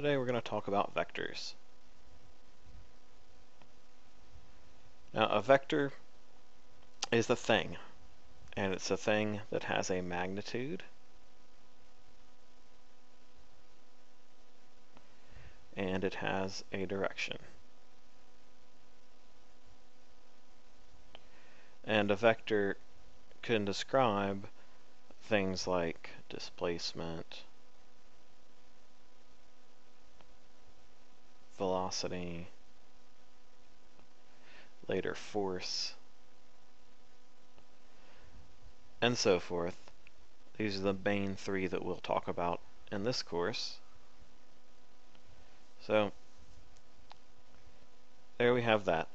Today we're going to talk about vectors. Now, a vector is a thing, and it's a thing that has a magnitude and it has a direction. And a vector can describe things like displacement, velocity, later force, and so forth. These are the main three that we'll talk about in this course. So there we have that.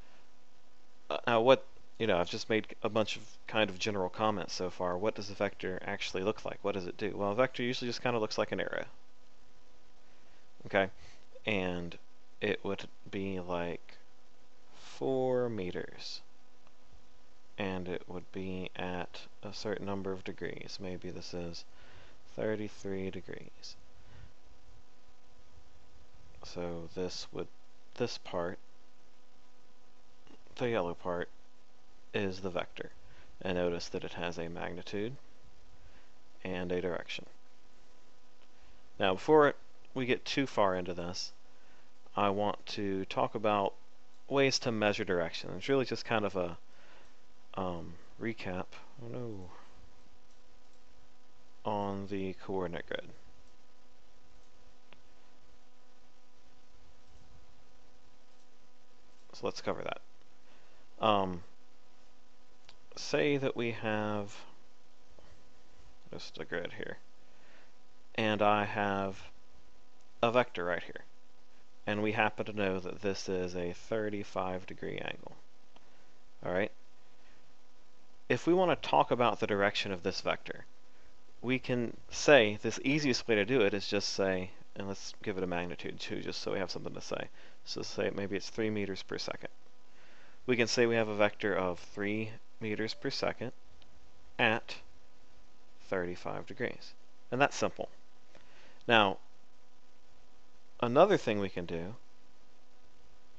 Now I've just made a bunch of kind of general comments so far. What does a vector actually look like? What does it do? Well, a vector usually just kind of looks like an arrow. Okay? And it would be like 4 meters. And it would be at a certain number of degrees. Maybe this is 33 degrees. So this part, the yellow part, is the vector. And notice that it has a magnitude and a direction. Now, before we get too far into this, I want to talk about ways to measure direction. It's really just kind of a recap on the coordinate grid. So let's cover that. Say that we have just a grid here, and I have a vector right here, and we happen to know that this is a 35-degree angle. Alright? If we want to talk about the direction of this vector, we can say, this easiest way to do it is just say, and let's give it a magnitude too, just so we have something to say. So say maybe it's 3 meters per second. We can say we have a vector of 3 meters per second at 35 degrees. And that's simple. Now, another thing we can do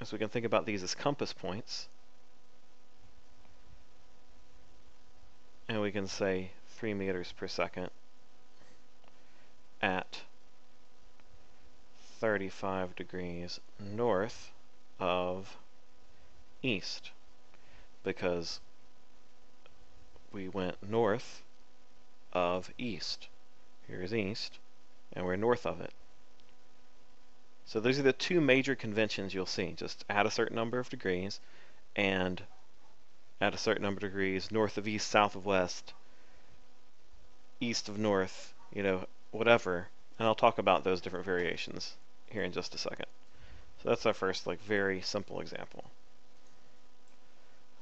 is we can think about these as compass points. And we can say 3 meters per second at 35 degrees north of east, because we went north of east. Here's east, and we're north of it. So those are the two major conventions you'll see. Just add a certain number of degrees, and at a certain number of degrees, north of east, south of west, east of north, whatever. And I'll talk about those different variations here in just a second. So that's our first, very simple example.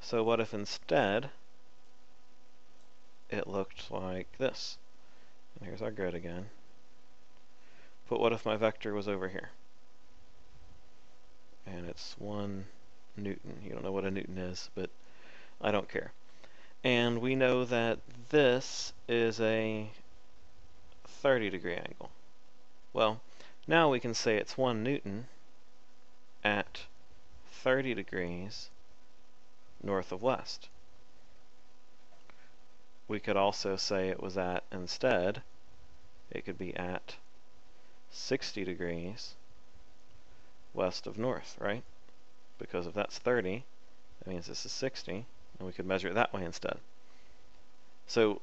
So what if instead it looked like this? And here's our grid again. But what if my vector was over here? And it's 1 Newton. You don't know what a Newton is, but I don't care. And we know that this is a 30-degree angle. Well, now we can say it's 1 Newton at 30 degrees north of west. We could also say it was at, instead, it could be at 60 degrees west of north, right? Because if that's 30, that means this is 60, and we could measure it that way instead. So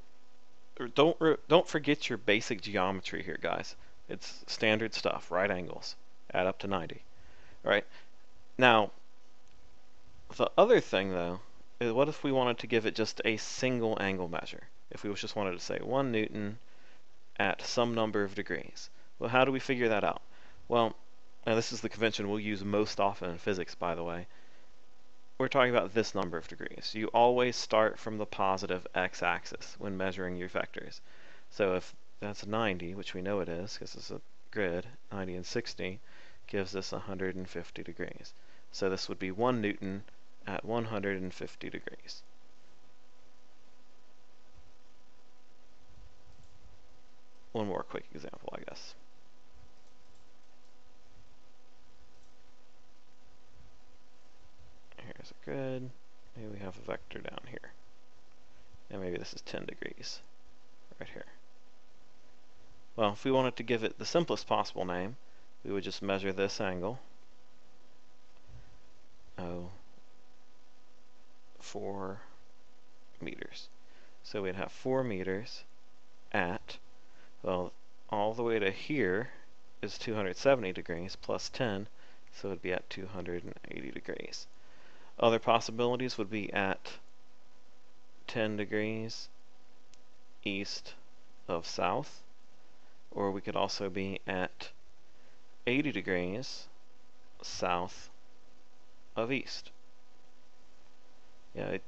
don't forget your basic geometry here, guys. It's standard stuff, right angles, add up to 90. All right? Now, the other thing, though, is what if we wanted to give it just a single angle measure? If we just wanted to say 1 Newton at some number of degrees. Well, how do we figure that out? Well, now this is the convention we'll use most often in physics, by the way. We're talking about this number of degrees. You always start from the positive x-axis when measuring your vectors. So if that's 90, which we know it is, because it's a grid, 90 and 60, gives us 150 degrees. So this would be 1 Newton at 150 degrees. One more quick example, I guess. There's a grid. Maybe we have a vector down here. And maybe this is 10 degrees right here. Well, if we wanted to give it the simplest possible name, we would just measure this angle. 4 meters. So we'd have 4 meters at, well, all the way to here is 270 degrees plus 10, so it would be at 280 degrees. Other possibilities would be at 10 degrees east of south, or we could also be at 80 degrees south of east. Yeah,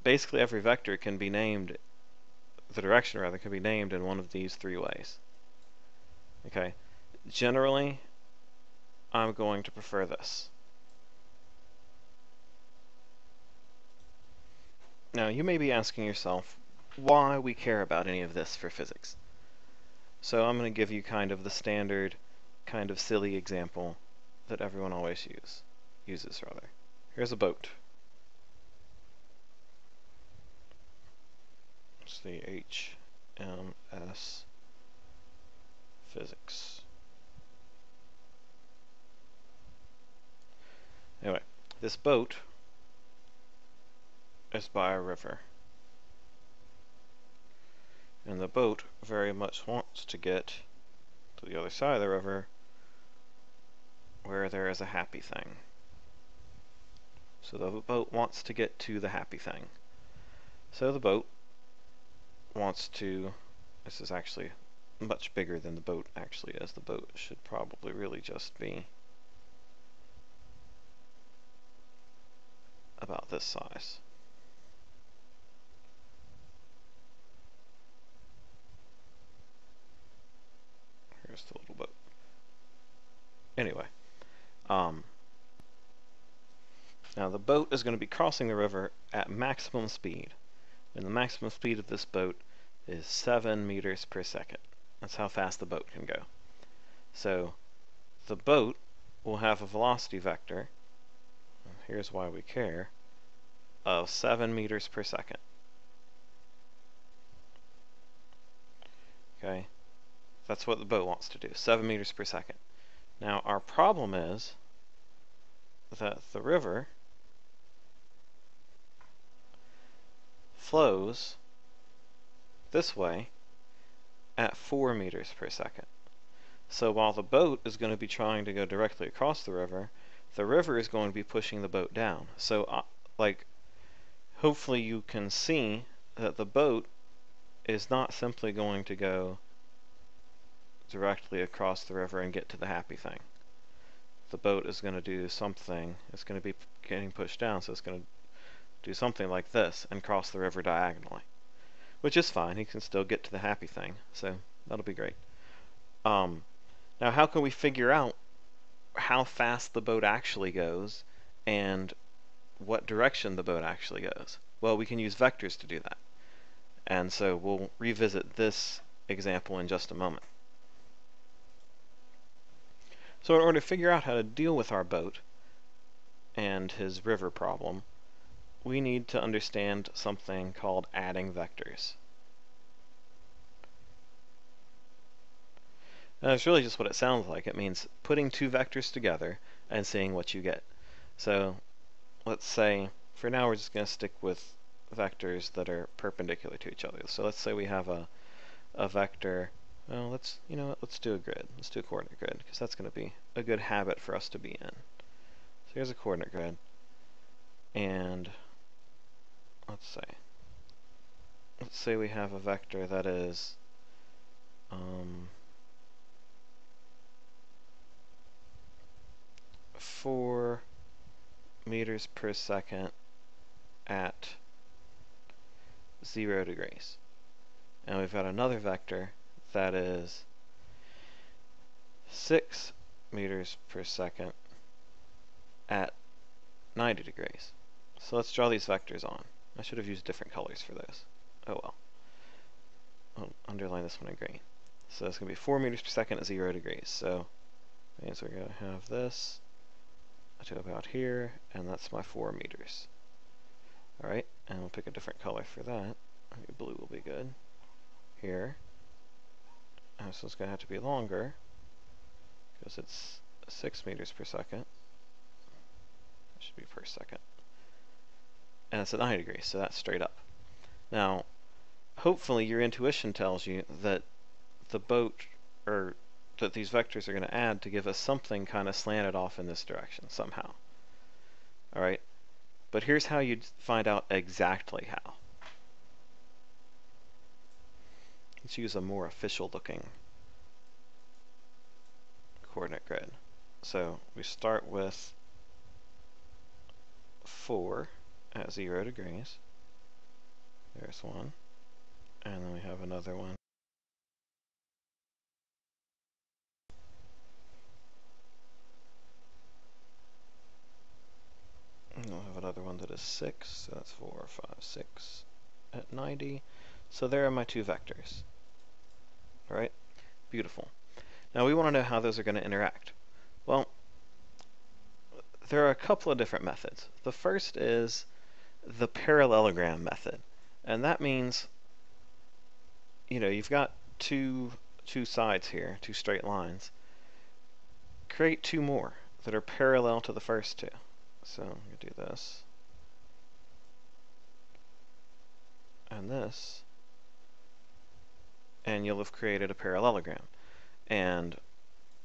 basically every vector can be named, the direction rather, can be named in one of these three ways. Okay, generally I'm going to prefer this. Now you may be asking yourself why we care about any of this for physics. So I'm going to give you kind of the standard, kind of silly example that everyone always uses. Here's a boat. It's the HMS Physics. Anyway, this boat is by a river. And the boat very much wants to get to the other side of the river where there is a happy thing. So the boat wants to get to the happy thing. So the boat wants to, this is actually much bigger than the boat actually is. The boat should probably really just be about this size. Here's the little boat. Anyway, now the boat is going to be crossing the river at maximum speed, and the maximum speed of this boat is 7 meters per second. That's how fast the boat can go. So the boat will have a velocity vector, here's why we care, of 7 meters per second. Okay, that's what the boat wants to do, 7 meters per second. Now our problem is that the river flows this way at 4 meters per second. So while the boat is going to be trying to go directly across the river is going to be pushing the boat down. So hopefully you can see that the boat is not simply going to go directly across the river and get to the happy thing. The boat is going to do something, it's going to be getting pushed down, so it's going to do something like this and cross the river diagonally. Which is fine, he can still get to the happy thing, so that'll be great. Now how can we figure out how fast the boat actually goes and what direction the boat actually goes? Well, we can use vectors to do that. And so we'll revisit this example in just a moment. So in order to figure out how to deal with our boat and his river problem, we need to understand something called adding vectors. Now, it's really just what it sounds like. It means putting two vectors together and seeing what you get. So let's say, for now we're just going to stick with vectors that are perpendicular to each other. So let's say we have a vector, well, let's do a grid. Let's do a coordinate grid, because that's going to be a good habit for us to be in. So here's a coordinate grid, and let's say we have a vector that is 4 meters per second at 0 degrees. And we've got another vector that is 6 meters per second at 90 degrees. So let's draw these vectors on. I should have used different colors for those. Oh well. I'll underline this one in green. So it's going to be 4 meters per second at 0 degrees. So that means we're going to have this to about here, and that's my 4 meters. Alright, and we'll pick a different color for that. Maybe blue will be good. Here. So it's going to have to be longer, because it's 6 meters per second. It should be per second. And it's at 90 degrees, so that's straight up. Now, hopefully your intuition tells you that the boat, or that these vectors are going to add to give us something kind of slanted off in this direction somehow. Alright, but here's how you'd find out exactly how. Let's use a more official looking coordinate grid. So we start with 4 at 0 degrees. There's one. And then we have another one. And we'll have another one that is 6. So that's 4, 5, 6 at 90. So there are my 2 vectors. Alright? Beautiful. Now we want to know how those are going to interact. Well, there are a couple of different methods. The first is the parallelogram method. And that means, you know, you've got two sides here, 2 straight lines. Create 2 more that are parallel to the first 2. So I'm going to do this. And this. And you'll have created a parallelogram. And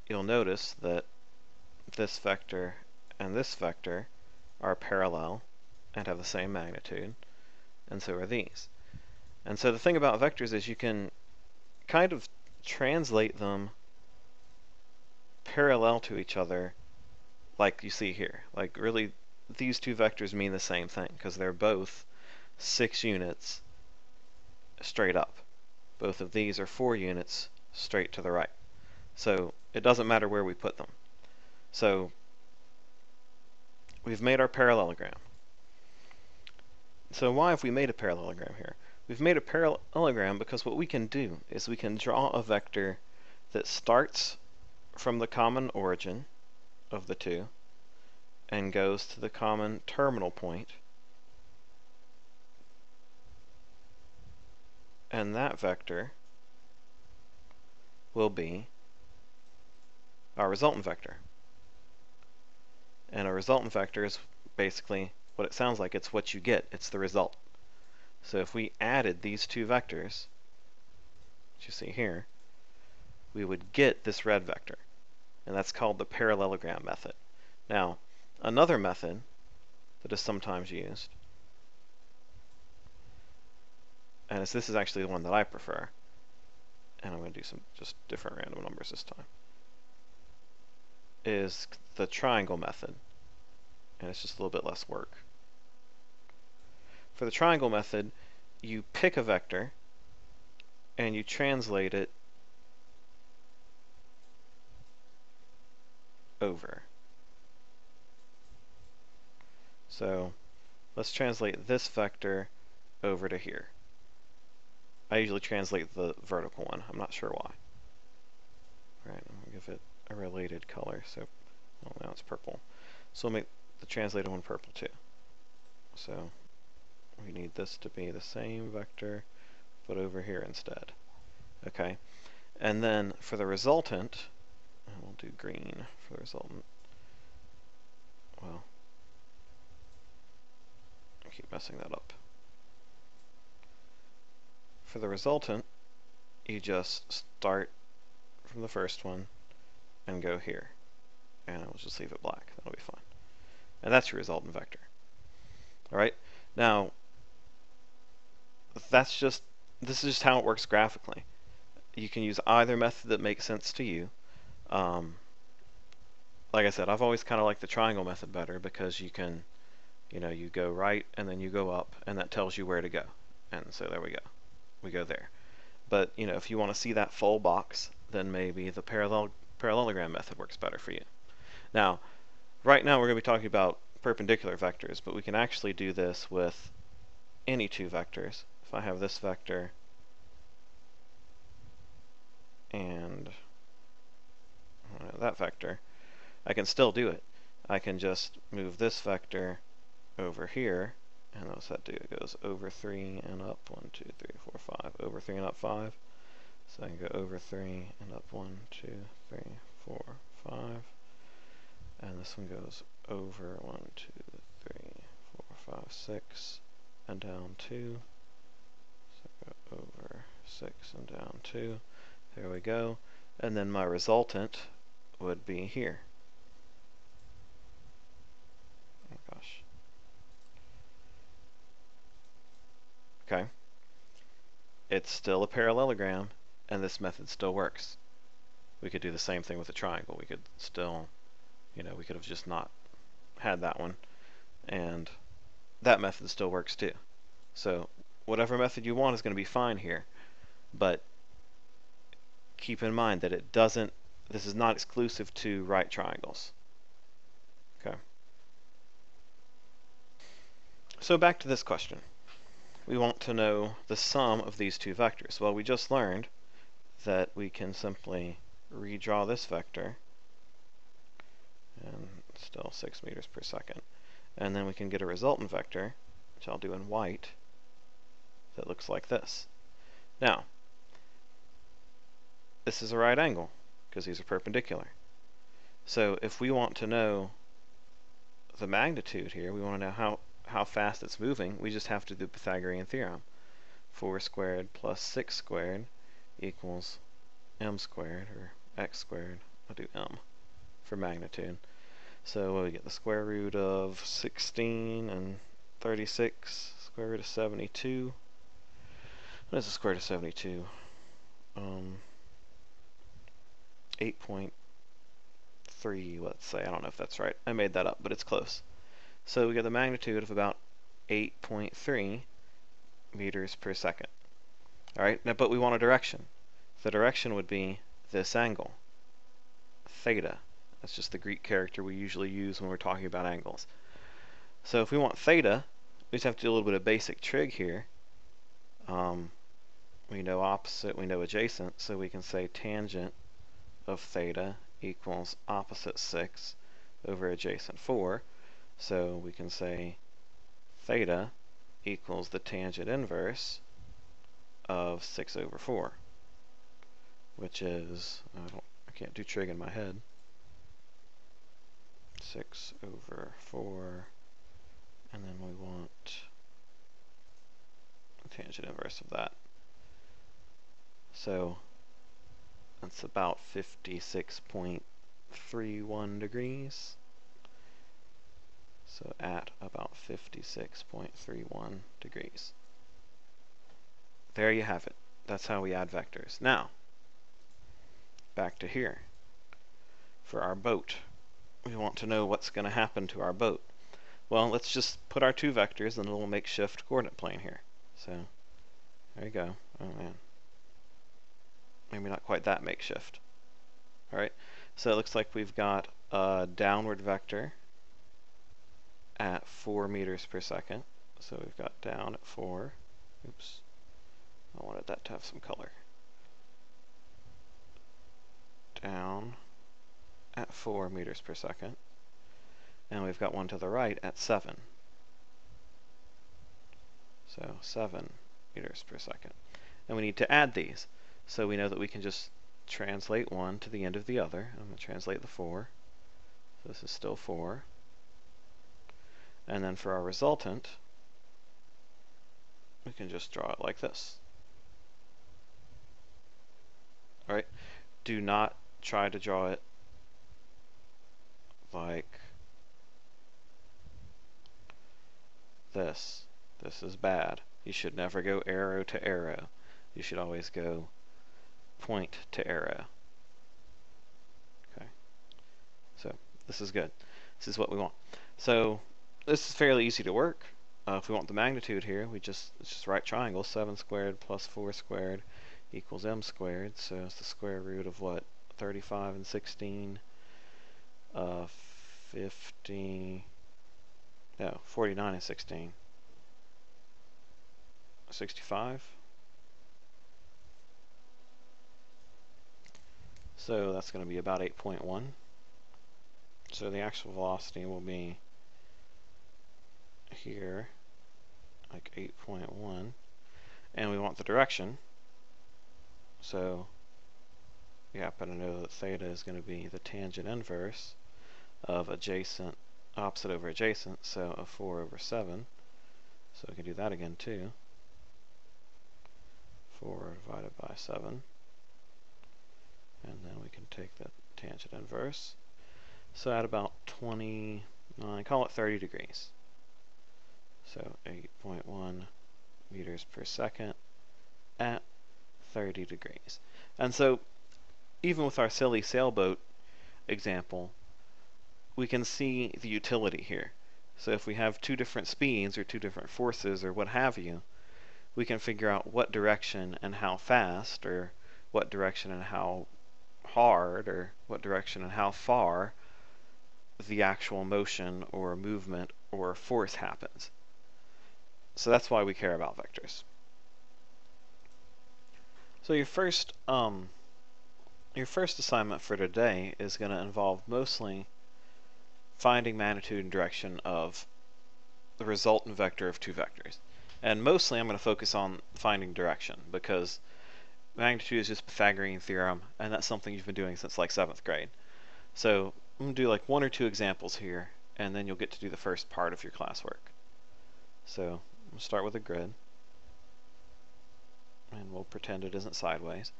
you'll notice that this vector and this vector are parallel and have the same magnitude, and so are these. And so the thing about vectors is you can kind of translate them parallel to each other, like you see here. Like really, these 2 vectors mean the same thing because they're both 6 units straight up. Both of these are 4 units straight to the right. So it doesn't matter where we put them. So we've made our parallelogram. So why have we made a parallelogram here? We've made a parallelogram because what we can do is we can draw a vector that starts from the common origin of the 2 and goes to the common terminal point. And that vector will be our resultant vector. And a resultant vector is basically what it sounds like. It's what you get. It's the result. So if we added these 2 vectors, which you see here, we would get this red vector. And that's called the parallelogram method. Now, another method that is sometimes used, and this is actually the one that I prefer, and I'm going to do some just different random numbers this time, is the triangle method. And it's just a little bit less work. For the triangle method, you pick a vector and you translate it over. So let's translate this vector over to here. I usually translate the vertical one. I'm not sure why. Alright, I'm going to give it a related color. So, well, now it's purple. So we'll make the translated one purple too. So we need this to be the same vector, but over here instead. Okay, and then for the resultant, we'll do green for the resultant. Well, I keep messing that up. For the resultant, you just start from the first one and go here. And I'll just leave it black. That'll be fine. And that's your resultant vector. Alright? Now, this is just how it works graphically. You can use either method that makes sense to you. Like I said, I've always kind of liked the triangle method better because you can, you go right and then you go up, and that tells you where to go. And so there we go. We go there. But, if you want to see that full box, then maybe the parallelogram method works better for you. Now, right now we're going to be talking about perpendicular vectors, but we can actually do this with any 2 vectors. If I have this vector and that vector, I can still do it. I can just move this vector over here, and what's that do? It goes over 3 and up 1, 2, 3, 4, 5. Over 3 and up 5. So I can go over 3 and up 1, 2, 3, 4, 5. And this one goes over 1, 2, 3, 4, 5, 6, and down 2. So go over 6 and down 2. There we go. And then my resultant would be here. Oh gosh. Okay. It's still a parallelogram, and this method still works. We could do the same thing with a triangle. We could still, we could have just not had that one, and that method still works too. So whatever method you want is going to be fine here, but keep in mind that this is not exclusive to right triangles. Okay. So back to this question. We want to know the sum of these two vectors. Well, we just learned that we can simply redraw this vector, and still 6 meters per second. And then we can get a resultant vector, which I'll do in white, that looks like this. Now, this is a right angle, because these are perpendicular. So if we want to know the magnitude here, we want to know how fast it's moving, we just have to do the Pythagorean theorem. 4 squared plus 6 squared equals m squared, or x squared. I'll do m for magnitude. So we get the square root of 16 and 36, square root of 72. What is the square root of 72? 8.3, let's say. I don't know if that's right. I made that up, but it's close. So we get the magnitude of about 8.3 meters per second. Alright, now, but we want a direction. The direction would be this angle, theta. That's just the Greek character we usually use when we're talking about angles. So if we want theta, we just have to do a little bit of basic trig here. We know opposite, we know adjacent, so we can say tangent of theta equals opposite 6 over adjacent 4. So we can say theta equals the tangent inverse of 6 over 4, which is, I can't do trig in my head, 6 over 4, and then we want the tangent inverse of that. So that's about 56.31 degrees. So at about 56.31 degrees. There you have it. That's how we add vectors. Now, back to here. For our boat, we want to know what's going to happen to our boat. Well, let's just put our two vectors in a little makeshift coordinate plane here. So, there you go. Oh man. Maybe not quite that makeshift. Alright, so it looks like we've got a downward vector at 4 meters per second. So we've got down at 4. Oops. I wanted that to have some color. Down at 4 meters per second. And we've got one to the right at 7. So 7 meters per second. And we need to add these. So we know that we can just translate one to the end of the other. I'm going to translate the 4. So this is still 4. And then for our resultant, we can just draw it like this. Alright, do not try to draw it like this. This is bad. You should never go arrow to arrow. You should always go point to arrow. Okay, so this is good. This is what we want. So this is fairly easy to work. If we want the magnitude here, it's just right triangle. 7 squared plus 4 squared equals m squared. So it's the square root of what? 35 and 16. 49 and 16. 65. So that's going to be about 8.1. So the actual velocity will be here, like 8.1, and we want the direction. So you happen to know that theta is going to be the tangent inverse of adjacent, opposite over adjacent, so a 4 over 7. So we can do that again too. 4 divided by 7. And then we can take the tangent inverse. So at about 29, call it 30 degrees. So 8.1 meters per second at 30 degrees. And so even with our silly sailboat example, we can see the utility here. So if we have two different speeds or two different forces or what have you, we can figure out what direction and how fast, or what direction and how hard, or what direction and how far the actual motion or movement or force happens. So that's why we care about vectors. So your first assignment for today is going to involve mostly finding magnitude and direction of the resultant vector of two vectors. And mostly I'm going to focus on finding direction, because magnitude is just Pythagorean theorem, and that's something you've been doing since like 7th grade. So I'm going to do like 1 or 2 examples here, and then you'll get to do the first part of your classwork. So we'll start with a grid, and we'll pretend it isn't sideways.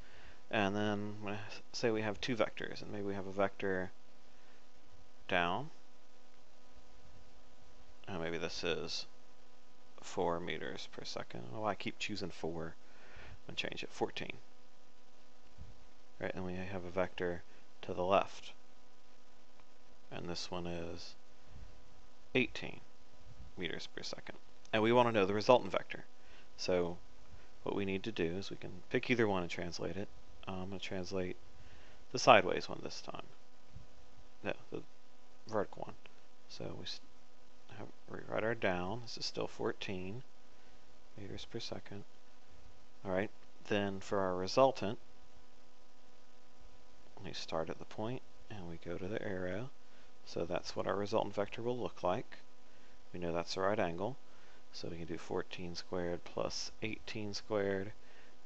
And then I'm going to say we have two vectors, and maybe we have a vector down, and maybe this is 4 meters per second. Oh, I keep choosing 4. I'm going to change it, 14. Right, and we have a vector to the left, and this one is 18 meters per second. And we want to know the resultant vector. So what we need to do is we can pick either one and translate it. I'm going to translate the sideways one this time. No, the vertical one. So we rewrite our down. This is still 14 meters per second. Alright, then for our resultant, we start at the point and we go to the arrow. So that's what our resultant vector will look like. We know that's the right angle. So we can do 14 squared plus 18 squared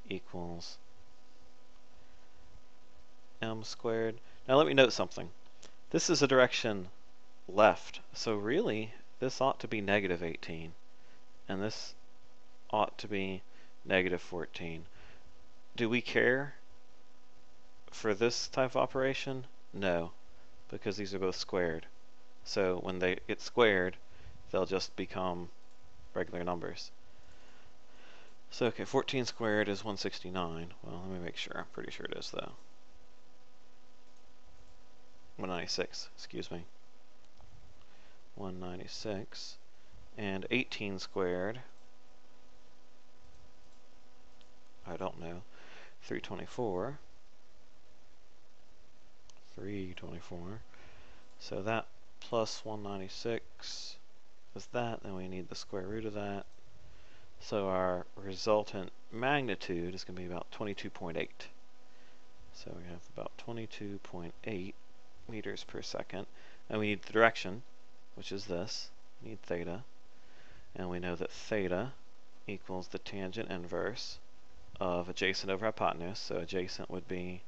equals m squared. Now let me note something. This is a direction left, so really this ought to be negative 18, and this ought to be negative 14. Do we care for this type of operation? No, because these are both squared. So when they get squared, they'll just become regular numbers. So okay, 14 squared is 169. Well, let me make sure. I'm pretty sure it is though. 196, excuse me. 196. And 18 squared, I don't know, 324. 324. So that plus 196 is that, then we need the square root of that. So our resultant magnitude is going to be about 22.8. So we have about 22.8 meters per second. And we need the direction, which is this. We need theta. And we know that theta equals the tangent inverse of adjacent over hypotenuse. So adjacent would be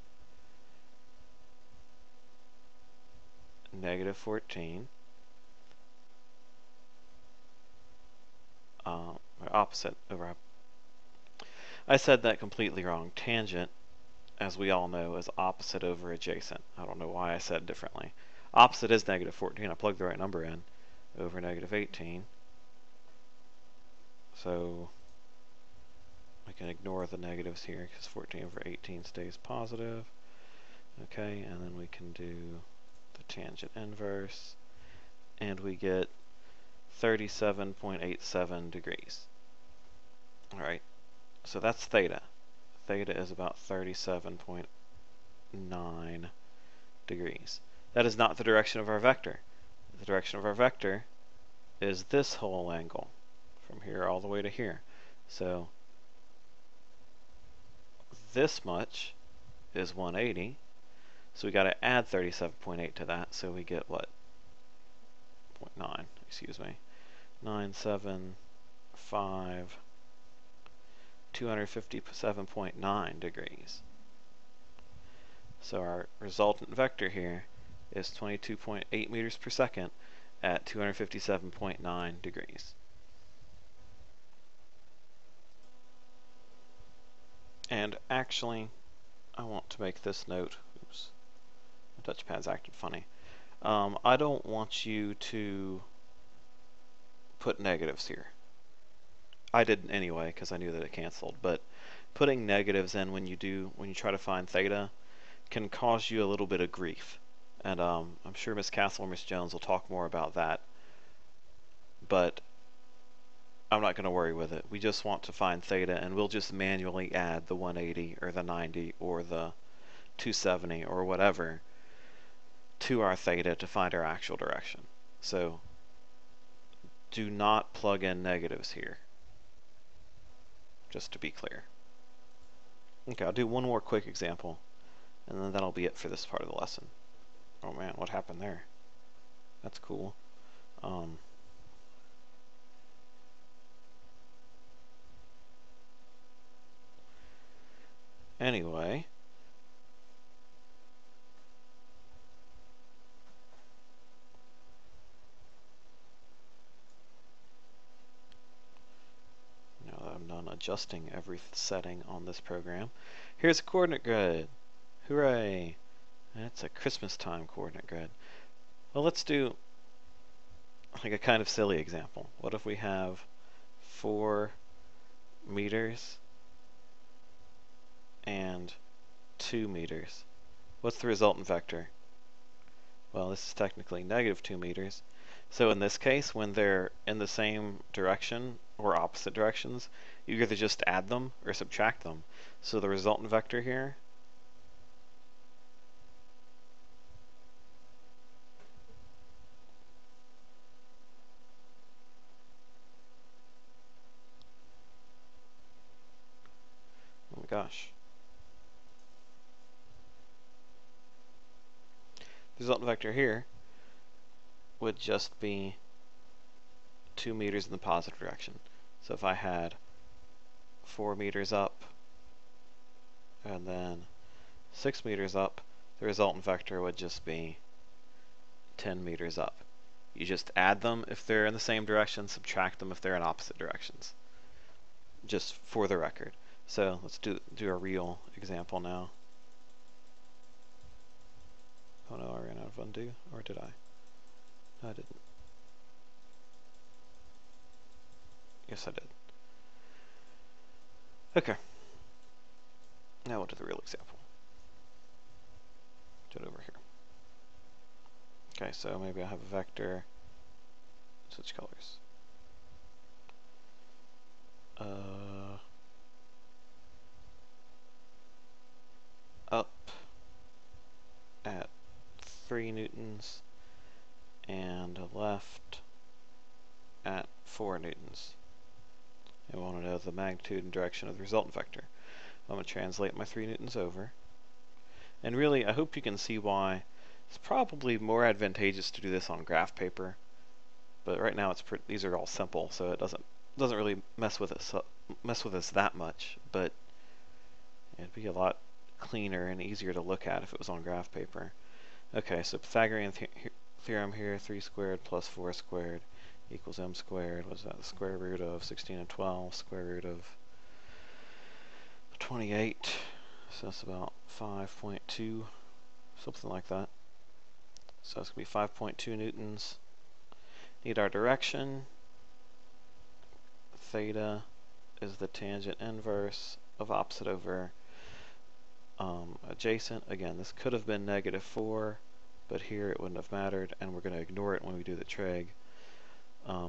negative 14. Or opposite over. I said that completely wrong. Tangent, as we all know, is opposite over adjacent. I don't know why I said it differently. Opposite is negative 14. I plugged the right number in. Over negative 18. So we can ignore the negatives here because 14 over 18 stays positive. Okay, and then we can do the tangent inverse, and we get 37.87 degrees. Alright, so that's theta. Theta is about 37.9 degrees. That is not the direction of our vector. The direction of our vector is this whole angle, from here all the way to here. So this much is 180. So we got to add 37.8 to that, so we get what? 9, excuse me, 975, 257.9 degrees. So our resultant vector here is 22.8 meters per second at 257.9 degrees. And actually, I want to make this note. Oops, my touchpad's acted funny. I don't want you to put negatives here. I didn't anyway because I knew that it canceled, but putting negatives in when you try to find theta can cause you a little bit of grief. And I'm sure Miss Castle or Miss Jones will talk more about that, but I'm not going to worry with it. We just want to find theta, and we'll just manually add the 180 or the 90 or the 270 or whatever to our theta to find our actual direction. So do not plug in negatives here, just to be clear. Okay, I'll do one more quick example, and then that'll be it for this part of the lesson. Oh man, what happened there? That's cool. Anyway, now that I'm done adjusting every setting on this program, here's a coordinate grid. Hooray! That's a Christmas time coordinate grid. Well, let's do like a kind of silly example. What if we have 4 meters and 2 meters? What's the resultant vector? Well, this is technically negative 2 meters. So in this case, when they're in the same direction or opposite directions, you either just add them or subtract them. So the resultant vector here oh my gosh. The resultant vector here would just be 2 meters in the positive direction. So if I had 4 meters up and then 6 meters up, the resultant vector would just be 10 meters up. You just add them if they're in the same direction, subtract them if they're in opposite directions. Just for the record. So let's do a real example now. Oh no, I ran out of undo, or did I? No, I didn't. Yes, I did. Okay. Now we'll do the real example. Do it over here. Okay, so maybe I have a vector. Switch colors. Up at 3 newtons and left at 4 newtons. I want to know the magnitude and direction of the resultant vector. I'm going to translate my 3 newtons over. And really, I hope you can see why it's probably more advantageous to do this on graph paper. But right now, these are all simple, so it doesn't really mess with us that much. But it'd be a lot cleaner and easier to look at if it was on graph paper. Okay, so Pythagorean theorem here: 3 squared plus 4 squared equals m squared. What's that? The square root of 16 and 12, square root of 28. So that's about 5.2, something like that. So it's going to be 5.2 newtons. Need our direction. Theta is the tangent inverse of opposite over adjacent. Again, this could have been -4, but here it wouldn't have mattered, and we're going to ignore it when we do the trig.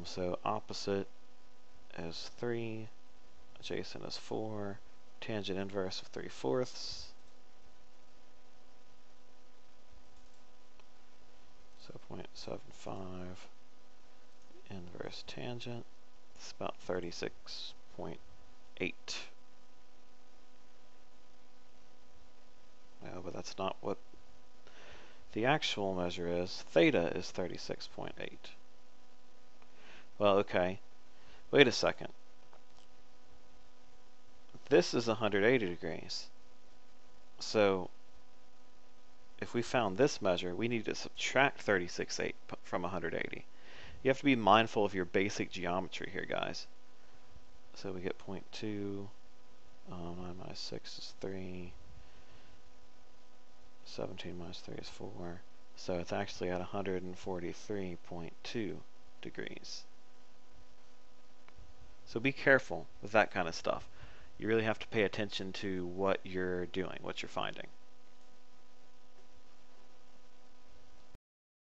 So opposite is 3, adjacent is 4, tangent inverse of 3/4. So 0.75 inverse tangent. It's about 36.8. Well, but that's not what the actual measure is. Theta is 36.8. Well, okay. Wait a second. This is 180 degrees. So if we found this measure, we need to subtract 36/8 from 180. You have to be mindful of your basic geometry here, guys. So we get 0.2, 9 minus 6 is 3, 17 minus 3 is 4. So it's actually at 143.2 degrees. So be careful with that kind of stuff. You really have to pay attention to what you're doing, what you're finding.